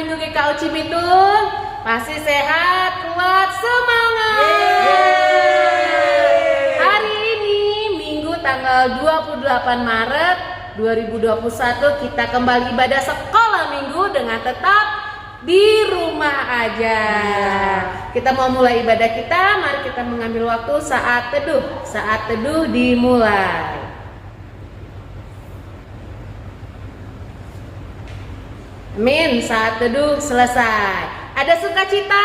Minggu GKU Cibitung? Masih sehat, kuat, semangat. Hari ini Minggu tanggal 28 Maret 2021 kita kembali ibadah sekolah Minggu dengan tetap di rumah aja. Kita mau mulai ibadah kita, mari kita mengambil waktu saat teduh. Saat teduh dimulai. Amin, saat teduh selesai. Ada sukacita?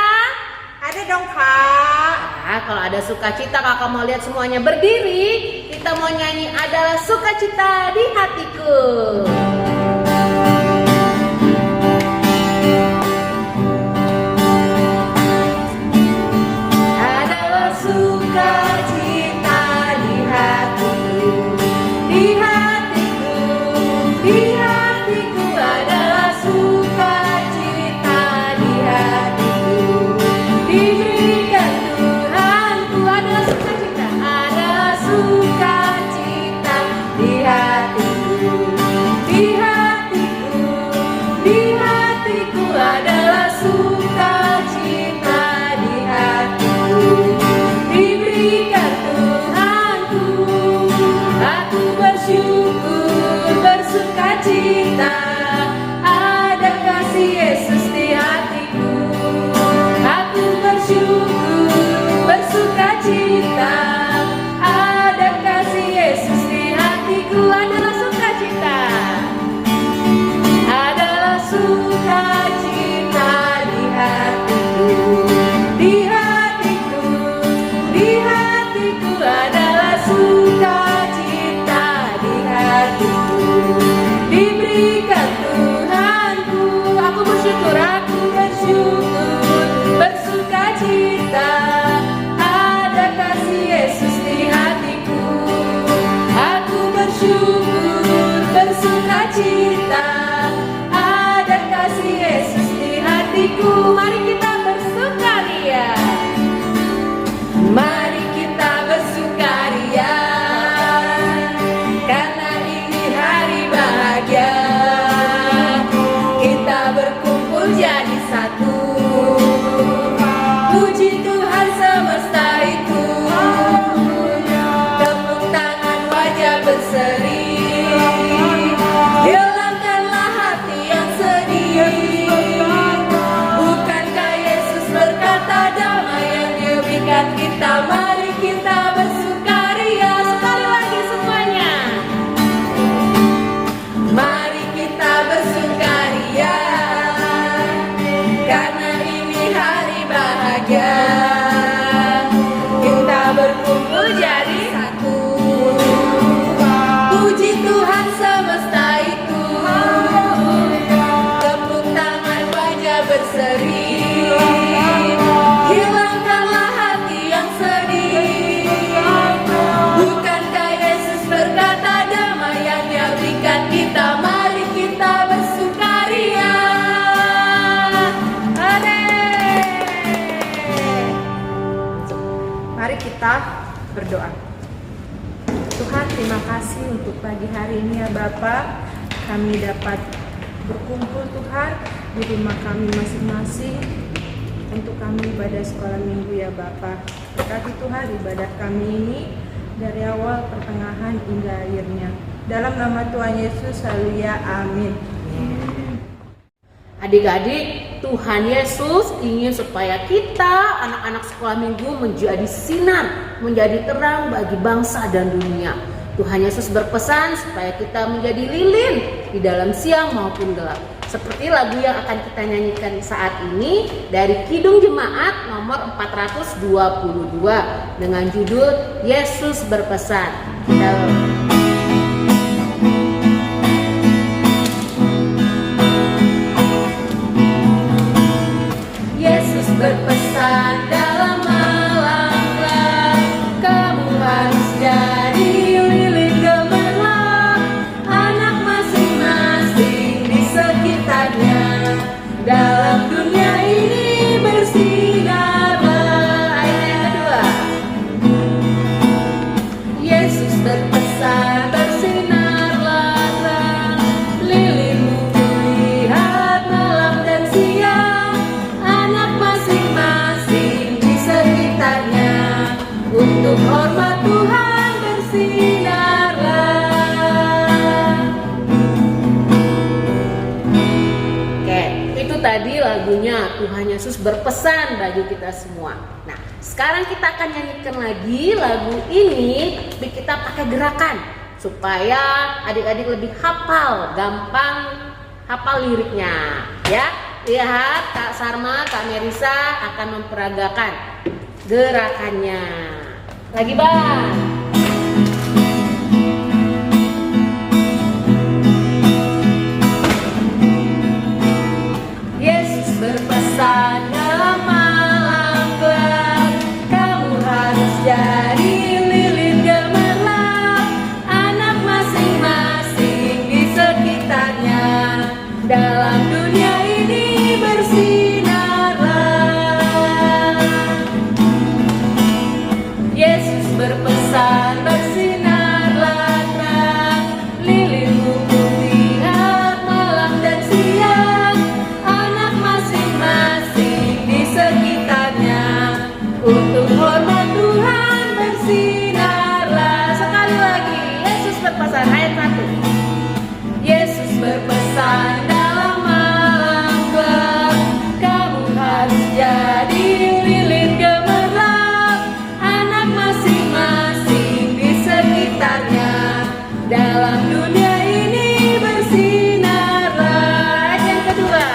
Ada dong Kak. Nah, kalau ada sukacita kakak mau lihat semuanya berdiri. Kita mau nyanyi adalah sukacita di hatiku. Adalah sukacita di hatiku, di hatiku, di hatiku adalah sukacita di hatiku. Diberikan Tuhanku adalah sukacita, adalah sukacita di hatiku, di hatiku, di hatiku adalah sukacita di hatiku. Diberikan Tuhanku, aku bersyukur bersukacita, ada kasih Yesus di hatiku. Aku bersyukur bersukacita, ada kasih Yesus di hatiku. Adalah sukacita, adalah sukacita di hatiku, di hatiku, di hatiku adalah sukacita di hatiku. Diberikan Tuhanku, aku bersyukur bersukacita, ada kasih Yesus di hatiku. Aku bersyukur bersukacita, ada kasih Yesus di hatiku. Mari kita bersukaria, mari kita bersukaria, karena ini hari bahagia. Kita berkumpul jadi satu, puji Tuhan semesta itu. Tepuk tangan wajah berseri, hilangkanlah hati yang sedih. Bukankah Yesus berkata damai yang Dia berikan kita? Mari kita bersukaria. Sekali lagi semuanya, mari kita bersukaria, karena ini hari bahagia. Kita berkumpul jadi satu, puji Tuhan semesta itu. Tepuk tangan wajah berseri, hilangkanlah hati yang sedih. Bukankah Yesus berkata damai yang Dia berikan kita? Mari kita bersukaria. Mari kita berdoa. Tuhan, terima kasih untuk pagi hari ini ya Bapak. Kami dapat berkumpul Tuhan di rumah kami masing-masing untuk kami ibadah sekolah minggu ya Bapak. Berkati Tuhan ibadah kami ini dari awal, pertengahan hingga akhirnya. Dalam nama Tuhan Yesus, haleluya, amin. Adik-adik, Tuhan Yesus ingin supaya kita anak-anak sekolah minggu menjadi sinar, menjadi terang bagi bangsa dan dunia. Tuhan Yesus berpesan supaya kita menjadi lilin di dalam siang maupun gelap. Seperti lagu yang akan kita nyanyikan saat ini dari Kidung Jemaat nomor 422 dengan judul Yesus Berpesan. Yesus berpesan dalam malam gelap, kamu harus jadi lilin gemerlap, anak masing-masing di sekitarnya. Dalam dunia ini bersinarlah. Ayat yang kedua, Yesus berpesan bersinarlah terang, lilinmu terlihat malam dan siang. tadi lagunya Tuhan Yesus berpesan bagi kita semua. Nah, sekarang kita akan nyanyikan lagi lagu ini, tapi kita pakai gerakan supaya adik-adik lebih hafal, gampang hafal liriknya. Ya, lihat Kak Sarma, Kak Merisa akan memperagakan gerakannya. Lagi bang. Yesus berpesan dalam malam gelap, kamu harus jadi lilin gemerlap, anak masing-masing di sekitarnya, dalam dunia ini bersinarlah. Yesus berpesan bersinarlah terang, lilinmu lihat malam dan siang, anak masing-masing di sekitarnya, untuk hormat Tuhan bersinarlah. Sekali lagi, Yesus berpesan, ayat 1. Yesus berpesan dalam malam gelap, kamu harus jadi lilin gemerlap, anak masing-masing di sekitarnya, dalam dunia ini bersinarlah. Ayat yang kedua.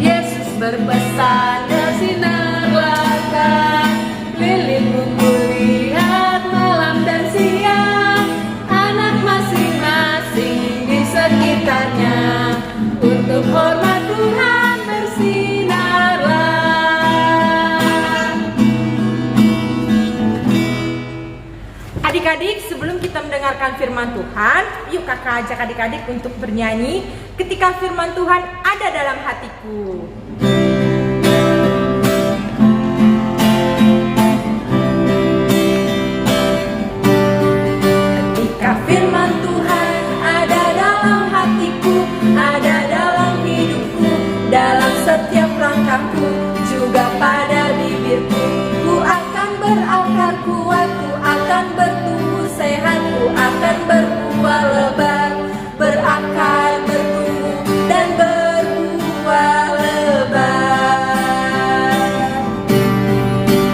Yesus berpesan bersinarlah terang, lilinmu kulihat malam dan siang, anak masing-masing di sekitarnya, untuk hormat Tuhan bersinarlah. Adik-adik, sebelum kita mendengarkan firman Tuhan, yuk kakak ajak adik-adik untuk bernyanyi ketika firman Tuhan ada dalam hatiku. Ketika firman Tuhan ada dalam hatiku, ada dalam hidupku, dalam setiap langkahku, juga pada bibirku, ku akan berakar kuat, ku akan bertumbuh sehat, ku akan berbuah lebat, berakar, bertumbuh, dan berbuah lebat.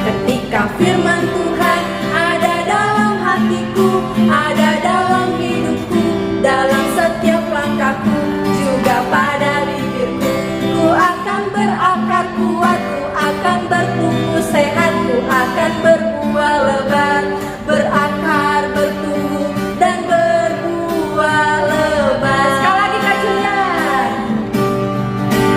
Ketika firman Tuhan ada dalam hatiku, ada dalam hidupku, dalam setiap langkahku, juga pada bibirku, ku akan berakar kuat, ku akan bertumbuh sehat, ku akan berbuah lebat, berakar, bertumbuh, dan berbuah lebat. Sekali lagi Kak Julian.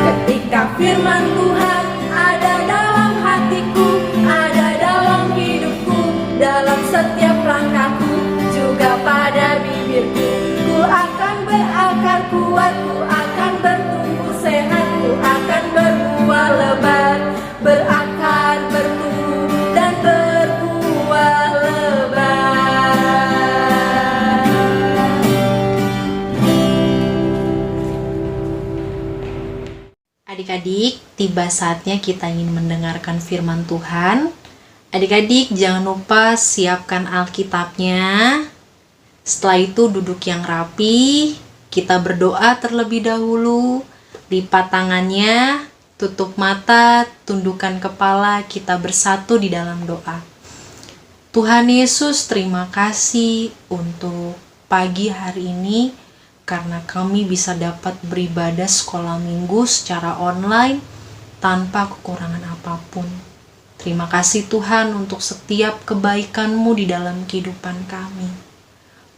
Ketika firman Tuhan ada dalam hatiku, ada dalam hidupku, dalam setiap langkahku, juga pada bibirku, ku akan berakar kuat, ku akan bertumbuh sehat, ku akan berbuah lebat, berakar, bertumbuh, dan berbuah lebat. Adik-adik, tiba saatnya kita ingin mendengarkan firman Tuhan. Adik-adik, jangan lupa siapkan Alkitabnya. Setelah itu duduk yang rapi, kita berdoa terlebih dahulu. Lipat tangannya, tutup mata, tundukkan kepala, kita bersatu di dalam doa. Tuhan Yesus, terima kasih untuk pagi hari ini, karena kami bisa dapat beribadah sekolah minggu secara online tanpa kekurangan apapun. Terima kasih Tuhan untuk setiap kebaikan-Mu di dalam kehidupan kami.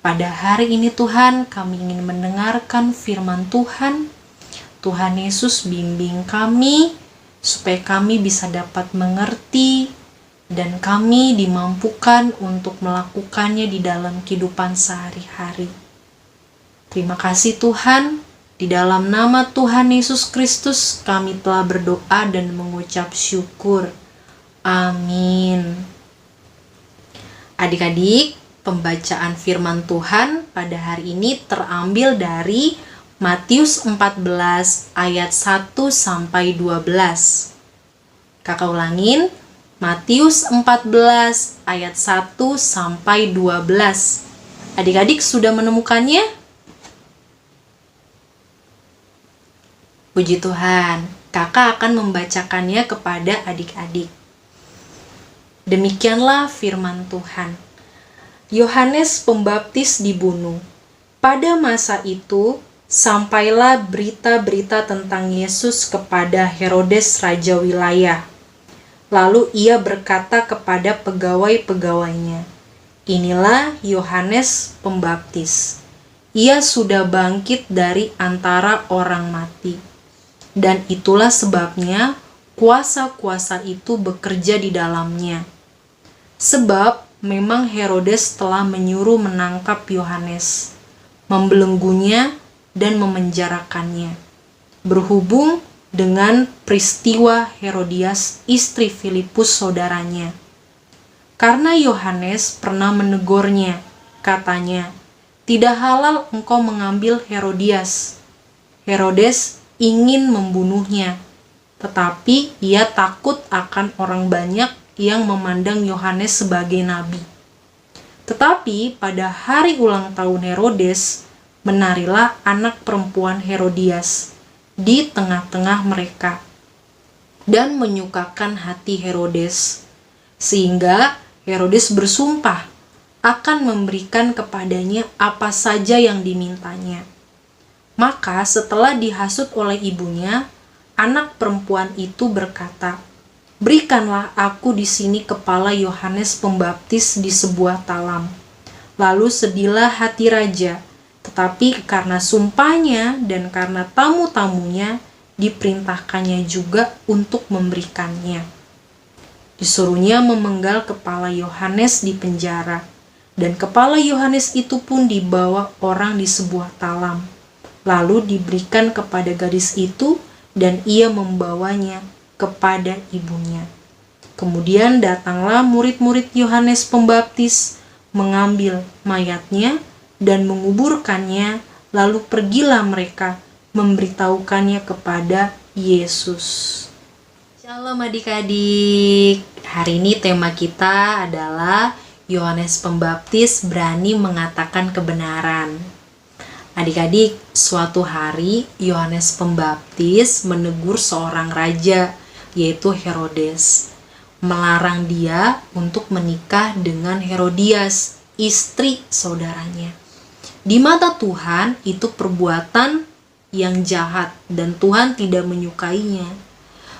Pada hari ini Tuhan, kami ingin mendengarkan firman Tuhan. Tuhan Yesus, bimbing kami supaya kami bisa dapat mengerti dan kami dimampukan untuk melakukannya di dalam kehidupan sehari-hari. Terima kasih Tuhan, di dalam nama Tuhan Yesus Kristus kami telah berdoa dan mengucap syukur. Amin. Adik-adik, pembacaan firman Tuhan pada hari ini terambil dari Matius 14 ayat 1 sampai 12. Kakak ulangin, Matius 14 ayat 1 sampai 12. Adik-adik sudah menemukannya? Puji Tuhan, kakak akan membacakannya kepada adik-adik. Demikianlah firman Tuhan. Yohanes Pembaptis dibunuh. Pada masa itu, sampailah berita-berita tentang Yesus kepada Herodes raja wilayah. Lalu ia berkata kepada pegawai-pegawainya, "Inilah Yohanes Pembaptis. Ia sudah bangkit dari antara orang mati. Dan itulah sebabnya kuasa-kuasa itu bekerja di dalamnya. Sebab memang Herodes telah menyuruh menangkap Yohanes, membelenggunya dan memenjarakannya, berhubung dengan peristiwa Herodias istri Filipus saudaranya. Karena Yohanes pernah menegurnya, katanya, 'Tidak halal engkau mengambil Herodias.' Herodes ingin membunuhnya, tetapi ia takut akan orang banyak yang memandang Yohanes sebagai nabi. Tetapi pada hari ulang tahun Herodes, menarilah anak perempuan Herodias di tengah-tengah mereka dan menyukakan hati Herodes, sehingga Herodes bersumpah akan memberikan kepadanya apa saja yang dimintanya. Maka setelah dihasut oleh ibunya, anak perempuan itu berkata, 'Berikanlah aku di sini kepala Yohanes Pembaptis di sebuah talam.' Lalu sedihlah hati raja, tetapi karena sumpahnya dan karena tamu-tamunya, diperintahkannya juga untuk memberikannya. Disuruhnya memenggal kepala Yohanes di penjara, dan kepala Yohanes itu pun dibawa orang di sebuah talam. Lalu diberikan kepada gadis itu, dan ia membawanya kepada ibunya. Kemudian datanglah murid-murid Yohanes Pembaptis, mengambil mayatnya dan menguburkannya, lalu pergilah mereka memberitahukannya kepada Yesus." Shalom adik-adik. Hari ini tema kita adalah Yohanes Pembaptis berani mengatakan kebenaran. Adik-adik, suatu hari Yohanes Pembaptis menegur seorang raja, yaitu Herodes, melarang dia untuk menikah dengan Herodias, istri saudaranya. Di mata Tuhan itu perbuatan yang jahat dan Tuhan tidak menyukainya.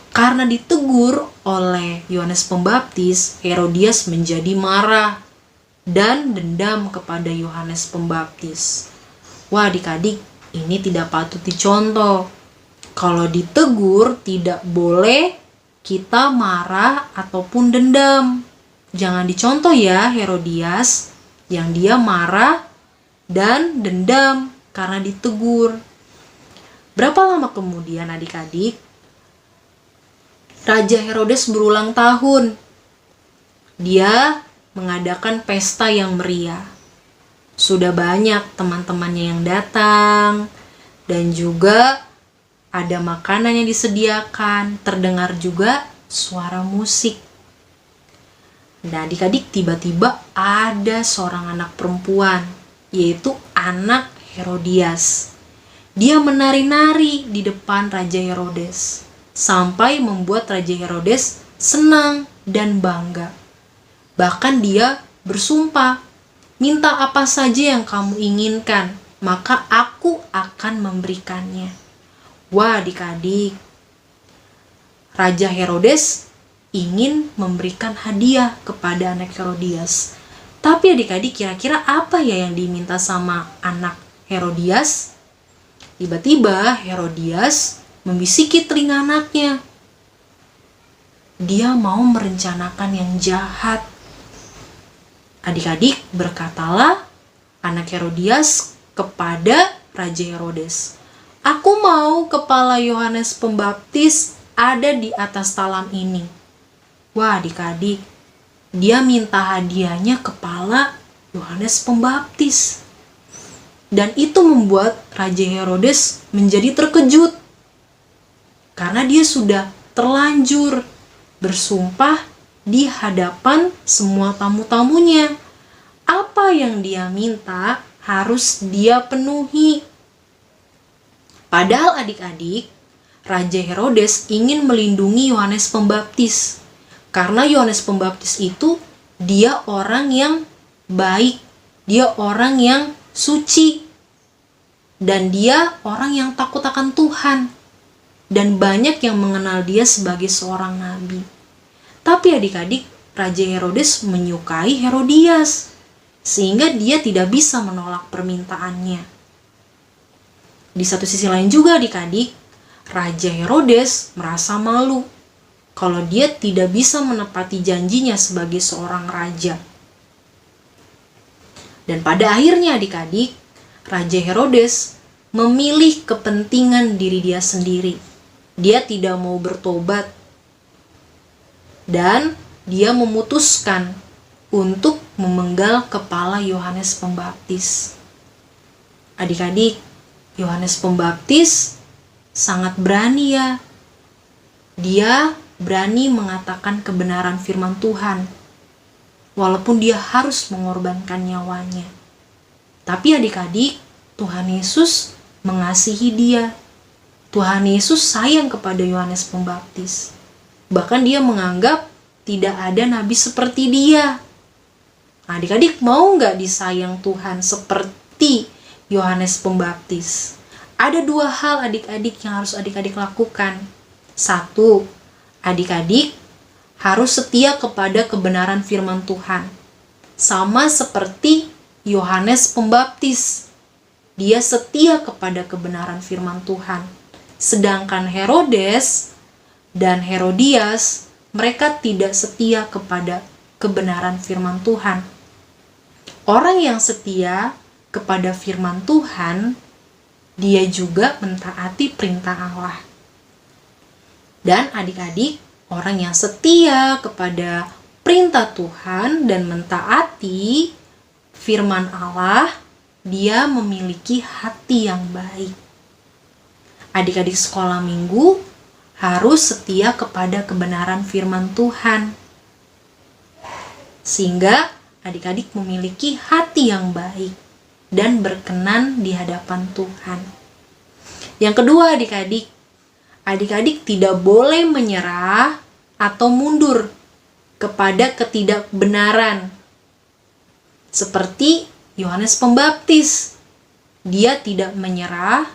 Karena ditegur oleh Yohanes Pembaptis, Herodias menjadi marah dan dendam kepada Yohanes Pembaptis. Wah adik-adik, ini tidak patut dicontoh. Kalau ditegur tidak boleh kita marah ataupun dendam. Jangan dicontoh ya Herodias, yang dia marah dan dendam karena ditegur. Berapa lama kemudian adik-adik, Raja Herodes berulang tahun. Dia mengadakan pesta yang meriah. Sudah banyak teman-temannya yang datang, dan juga ada makanan yang disediakan, terdengar juga suara musik. Nah adik-adik, tiba-tiba ada seorang anak perempuan, yaitu anak Herodias. Dia menari-nari di depan Raja Herodes, sampai membuat Raja Herodes senang dan bangga. Bahkan dia bersumpah, "Minta apa saja yang kamu inginkan, maka aku akan memberikannya." Wah adik-adik, Raja Herodes ingin memberikan hadiah kepada anak Herodias. Tapi adik-adik, kira-kira apa ya yang diminta sama anak Herodias? Tiba-tiba Herodias membisiki telinga anaknya. Dia mau merencanakan yang jahat. Adik-adik, berkatalah anak Herodias kepada Raja Herodes, "Aku mau kepala Yohanes Pembaptis ada di atas talam ini." Wah adik-adik, dia minta hadiahnya kepala Yohanes Pembaptis. Dan itu membuat Raja Herodes menjadi terkejut. Karena dia sudah terlanjur bersumpah di hadapan semua tamu-tamunya. Apa yang dia minta harus dia penuhi. Padahal adik-adik, Raja Herodes ingin melindungi Yohanes Pembaptis. Karena Yohanes Pembaptis itu dia orang yang baik, dia orang yang suci, dan dia orang yang takut akan Tuhan. Dan banyak yang mengenal dia sebagai seorang nabi. Tapi adik-adik, Raja Herodes menyukai Herodias, sehingga dia tidak bisa menolak permintaannya. Di satu sisi lain juga adik-adik, Raja Herodes merasa malu kalau dia tidak bisa menepati janjinya sebagai seorang raja. Dan pada akhirnya adik-adik, Raja Herodes memilih kepentingan diri dia sendiri. Dia tidak mau bertobat. Dan dia memutuskan untuk memenggal kepala Yohanes Pembaptis. Adik-adik, Yohanes Pembaptis sangat berani ya. Dia berani mengatakan kebenaran firman Tuhan, walaupun dia harus mengorbankan nyawanya. Tapi adik-adik, Tuhan Yesus mengasihi dia. Tuhan Yesus sayang kepada Yohanes Pembaptis. Bahkan dia menganggap tidak ada nabi seperti dia. Adik-adik mau nggak disayang Tuhan seperti Yohanes Pembaptis? Ada dua hal adik-adik yang harus adik-adik lakukan. Satu, adik-adik harus setia kepada kebenaran firman Tuhan. Sama seperti Yohanes Pembaptis. Dia setia kepada kebenaran firman Tuhan. Sedangkan Herodes dan Herodias, mereka tidak setia kepada kebenaran firman Tuhan. Orang yang setia kepada firman Tuhan, dia juga mentaati perintah Allah. Dan adik-adik, orang yang setia kepada perintah Tuhan dan mentaati firman Allah, dia memiliki hati yang baik. Adik-adik sekolah minggu harus setia kepada kebenaran firman Tuhan, sehingga adik-adik memiliki hati yang baik dan berkenan di hadapan Tuhan. Yang kedua adik-adik, adik-adik tidak boleh menyerah atau mundur kepada ketidakbenaran. Seperti Yohanes Pembaptis, dia tidak menyerah,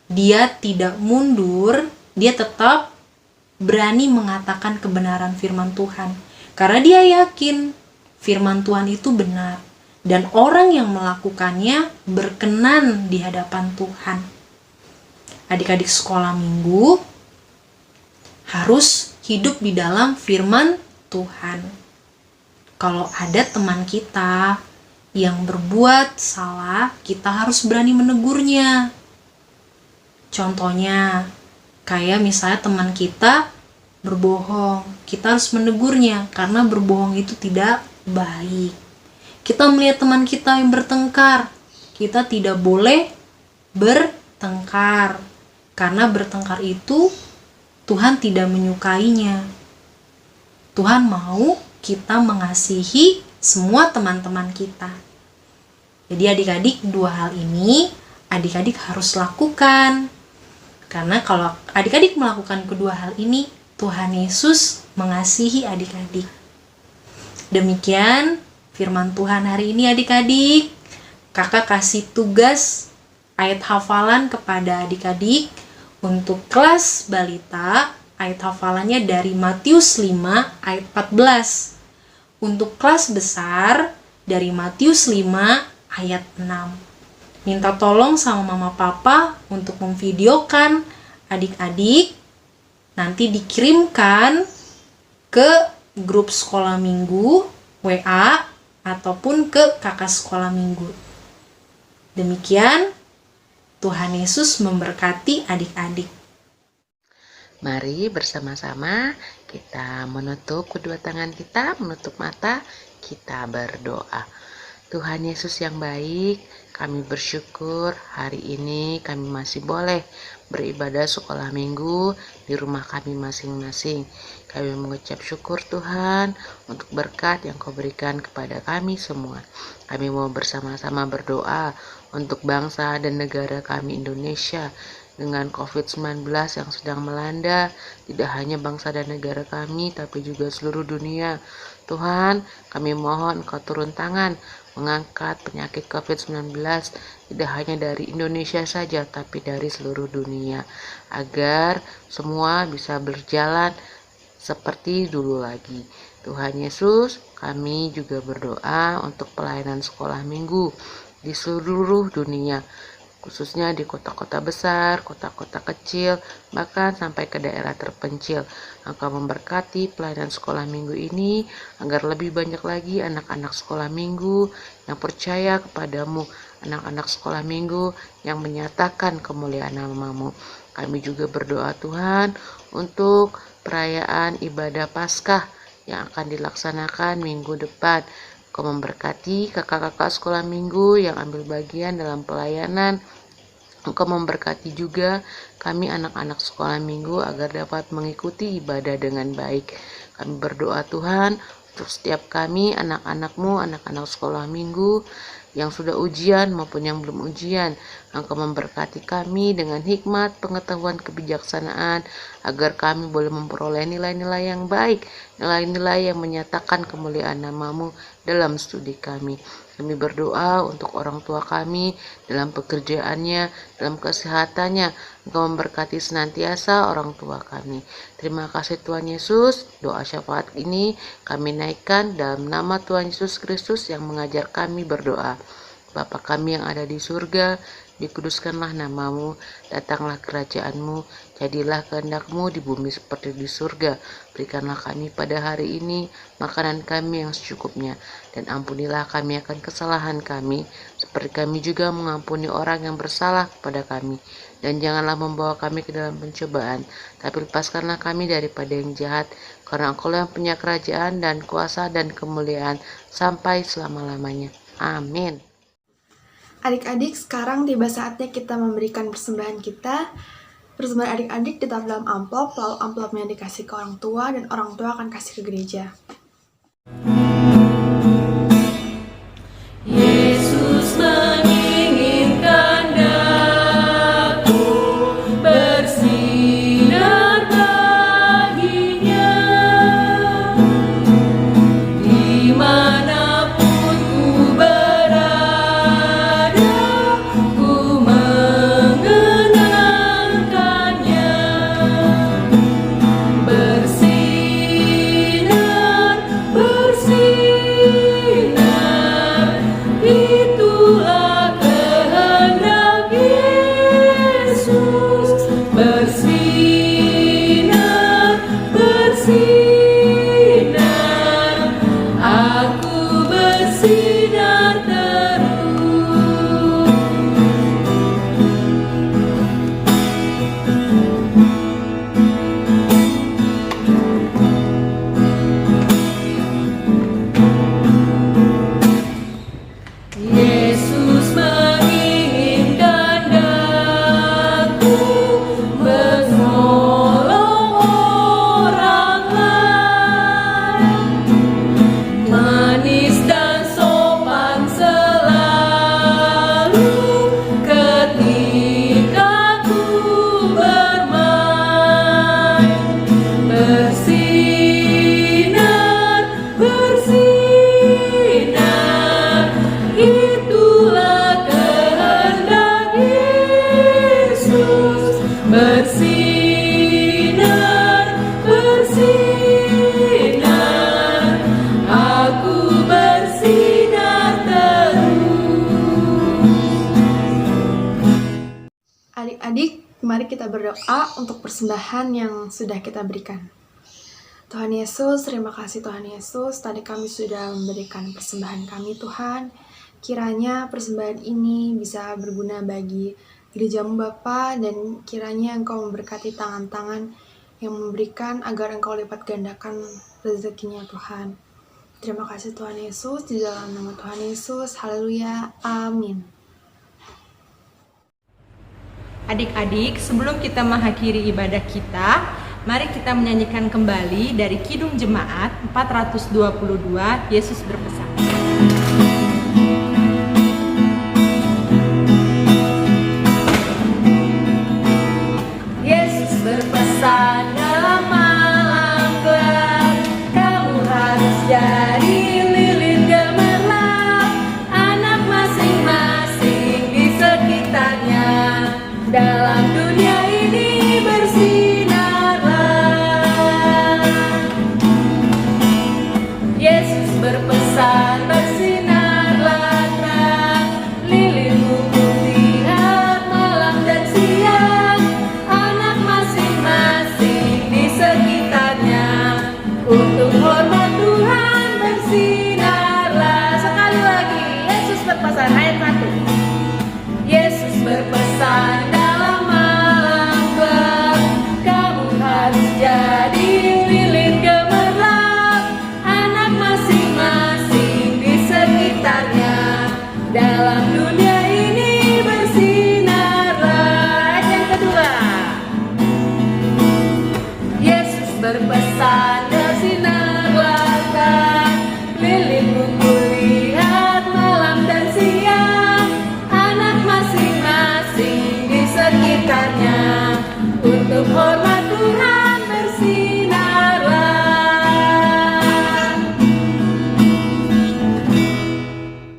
dia tidak mundur, dia tetap berani mengatakan kebenaran firman Tuhan. Karena dia yakin firman Tuhan itu benar. Dan orang yang melakukannya berkenan di hadapan Tuhan. Adik-adik sekolah minggu harus hidup di dalam firman Tuhan. Kalau ada teman kita yang berbuat salah, kita harus berani menegurnya. Contohnya, kayak misalnya teman kita berbohong, kita harus menegurnya karena berbohong itu tidak baik. Kita melihat teman kita yang bertengkar, kita tidak boleh bertengkar karena bertengkar itu Tuhan tidak menyukainya. Tuhan mau kita mengasihi semua teman-teman kita. Jadi adik-adik, dua hal ini adik-adik harus lakukan. Karena kalau adik-adik melakukan kedua hal ini, Tuhan Yesus mengasihi adik-adik. Demikian firman Tuhan hari ini adik-adik. Kakak kasih tugas ayat hafalan kepada adik-adik untuk kelas balita. Ayat hafalannya dari Matius 5 ayat 14. Untuk kelas besar dari Matius 5 ayat 6. Minta tolong sama mama papa untuk memvideokan adik-adik, nanti dikirimkan ke grup sekolah minggu, WA, ataupun ke kakak sekolah minggu. Demikian, Tuhan Yesus memberkati adik-adik. Mari bersama-sama kita menutup kedua tangan kita, menutup mata, kita berdoa. Tuhan Yesus yang baik, kami bersyukur hari ini kami masih boleh beribadah sekolah minggu di rumah kami masing-masing. Kami mengucap syukur Tuhan untuk berkat yang Kau berikan kepada kami semua. Kami mau bersama-sama berdoa untuk bangsa dan negara kami Indonesia. dengan COVID-19 yang sedang melanda tidak hanya bangsa dan negara kami, tapi juga seluruh dunia. Tuhan, kami mohon Engkau turun tangan mengangkat penyakit COVID-19 tidak hanya dari Indonesia saja, tapi dari seluruh dunia, agar semua bisa berjalan seperti dulu lagi. Tuhan Yesus, kami juga berdoa untuk pelayanan sekolah minggu di seluruh dunia, khususnya di kota-kota besar, kota-kota kecil, bahkan sampai ke daerah terpencil. Engkau memberkati pelayanan sekolah minggu ini agar lebih banyak lagi anak-anak sekolah minggu yang percaya kepadamu, anak-anak sekolah minggu yang menyatakan kemuliaan nama-Mu. Kami juga berdoa Tuhan untuk perayaan ibadah Paskah yang akan dilaksanakan minggu depan. Kau memberkati kakak-kakak sekolah minggu yang ambil bagian dalam pelayanan. Engkau memberkati juga kami anak-anak sekolah minggu agar dapat mengikuti ibadah dengan baik. Kami berdoa Tuhan untuk setiap kami, anak-anak-Mu, anak-anak sekolah minggu yang sudah ujian maupun yang belum ujian. Engkau memberkati kami dengan hikmat, pengetahuan, kebijaksanaan agar kami boleh memperoleh nilai-nilai yang baik, nilai-nilai yang menyatakan kemuliaan nama-Mu dalam studi kami. Kami berdoa untuk orang tua kami dalam pekerjaannya, dalam kesehatannya. Engkau memberkati senantiasa orang tua kami. Terima kasih Tuhan Yesus. Doa syafaat ini kami naikkan dalam nama Tuhan Yesus Kristus yang mengajar kami berdoa. Bapa kami yang ada di surga, dikuduskanlah nama-Mu, datanglah kerajaan-Mu, jadilah kehendak-Mu di bumi seperti di surga. Berikanlah kami pada hari ini makanan kami yang secukupnya, dan ampunilah kami akan kesalahan kami, seperti kami juga mengampuni orang yang bersalah kepada kami. Dan janganlah membawa kami ke dalam pencobaan, tapi lepaskanlah kami daripada yang jahat, karena Engkau yang punya kerajaan dan kuasa dan kemuliaan sampai selama-lamanya. Amin. Adik-adik, sekarang tiba saatnya kita memberikan persembahan kita. Persembahan adik-adik ditaruh dalam amplop, lalu amplopnya dikasih ke orang tua, dan orang tua akan kasih ke gereja. Yesus menginginkan daku bersinar baginya, dimanapun ku berada, ku mengenangkannya. Bersinar, bersinar, itulah kehendak Yesus. Bersinar, bersinar, aku bersinar terus. Yesus menginginkan daku menolong orang lain, manis dan sopan selalu ketika ku bermain. Bersinar, bersinar, itulah kehendak Yesus. Bersinar, bersinar, aku bersinar terus. Adik-adik, mari kita berdoa untuk persembahan yang sudah kita berikan. Tuhan Yesus, terima kasih Tuhan Yesus. Tadi kami sudah memberikan persembahan kami Tuhan. Kiranya persembahan ini bisa berguna bagi gereja-Mu Bapa, dan kiranya Engkau memberkati tangan-tangan yang memberikan agar Engkau lipat gandakan rezekinya Tuhan. Terima kasih Tuhan Yesus, di dalam nama Tuhan Yesus. Haleluya. Amin. Adik-adik, sebelum kita mengakhiri ibadah kita, mari kita menyanyikan kembali dari Kidung Jemaat 422, Yesus berpesan. dalam dunia ini bersinarlah. Yesus berpesan, bersinarlah terang, lilinmu kulihat malam dan siang, anak masing-masing di sekitarnya, untuk hormat Tuhan bersinarlah. Sekali lagi, Yesus berpesan, ayat 1. Yesus berpesan dalam malam gelap, kamu harus jadi lilin gemerlap, anak masing-masing di sekitarnya, dalam dunia ini bersinarlah. Ayat yang kedua, Yesus berpesan, bersinarlah terang, lilinmu kulihat malam dan siang, anak masing-masing di sekitarnya, untuk hormat Tuhan bersinarlah.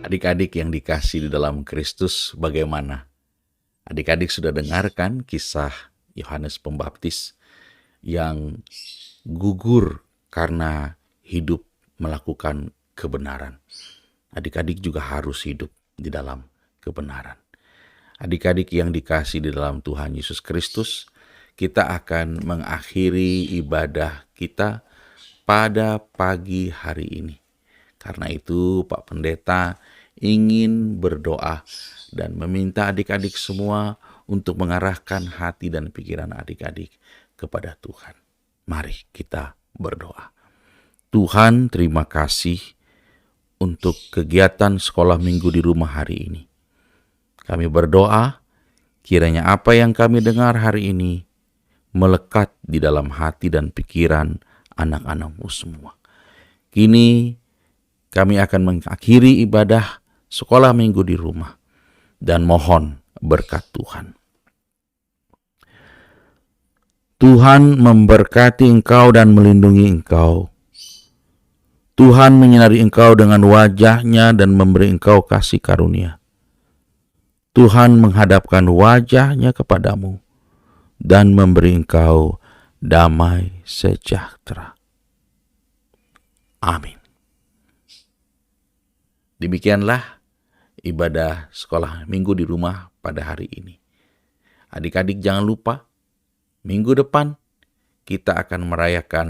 Adik-adik yang dikasihi di dalam Kristus, bagaimana? Adik-adik sudah dengarkan kisah Yohanes Pembaptis yang gugur karena hidup melakukan kebenaran. Adik-adik juga harus hidup di dalam kebenaran. Adik-adik yang dikasihi di dalam Tuhan Yesus Kristus, kita akan mengakhiri ibadah kita pada pagi hari ini. Karena itu Pak Pendeta ingin berdoa dan meminta adik-adik semua untuk mengarahkan hati dan pikiran adik-adik kepada Tuhan. Mari kita berdoa. Tuhan, terima kasih untuk kegiatan sekolah minggu di rumah hari ini. Kami berdoa, kiranya apa yang kami dengar hari ini melekat di dalam hati dan pikiran anak-anak-Mu semua. Kini kami akan mengakhiri ibadah sekolah minggu di rumah dan mohon berkat Tuhan. Tuhan memberkati engkau dan melindungi engkau. Tuhan menyinari engkau dengan wajah-Nya dan memberi engkau kasih karunia. Tuhan menghadapkan wajah-Nya kepadamu dan memberi engkau damai sejahtera. Amin. Demikianlah ibadah sekolah minggu di rumah pada hari ini. Adik-adik jangan lupa, minggu depan kita akan merayakan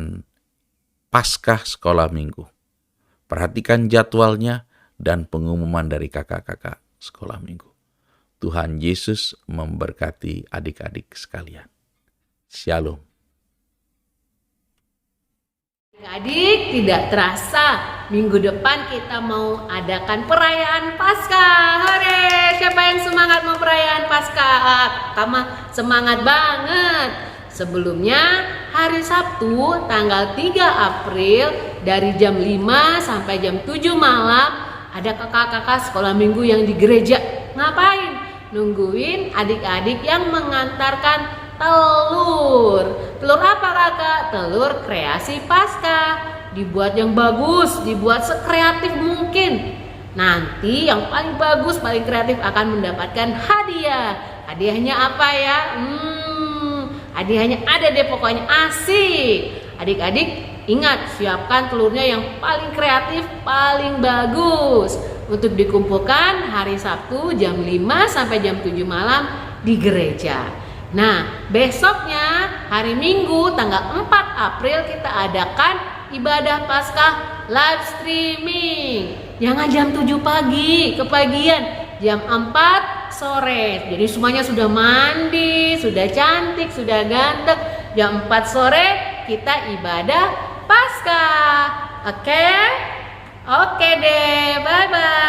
Paskah sekolah minggu. Perhatikan jadwalnya dan pengumuman dari kakak-kakak sekolah minggu. Tuhan Yesus memberkati adik-adik sekalian. Shalom. Adik-adik, tidak terasa minggu depan kita mau adakan perayaan Paskah. Hore, siapa yang semangat mau perayaan Paskah? Kamu semangat banget. Sebelumnya hari Sabtu tanggal 3 April dari jam 5 sampai jam 7 malam ada kakak-kakak sekolah minggu yang di gereja. Ngapain? Nungguin adik-adik yang mengantarkan telur. Telur apa kakak? Telur kreasi Paskah. Dibuat yang bagus, dibuat sekreatif mungkin. Nanti yang paling bagus, paling kreatif akan mendapatkan hadiah. Hadiahnya apa ya? Hadiahnya ada deh, pokoknya asik. Adik-adik ingat, siapkan telurnya yang paling kreatif, paling bagus untuk dikumpulkan hari Sabtu jam 5 sampai jam 7 malam di gereja. Nah, besoknya hari Minggu tanggal 4 April kita adakan ibadah Paskah live streaming. Jangan jam 7 pagi, kepagian, jam 4 sore. Jadi semuanya sudah mandi, sudah cantik, sudah ganteng. Jam 4 sore kita ibadah Paskah. Oke? Oke deh, bye-bye.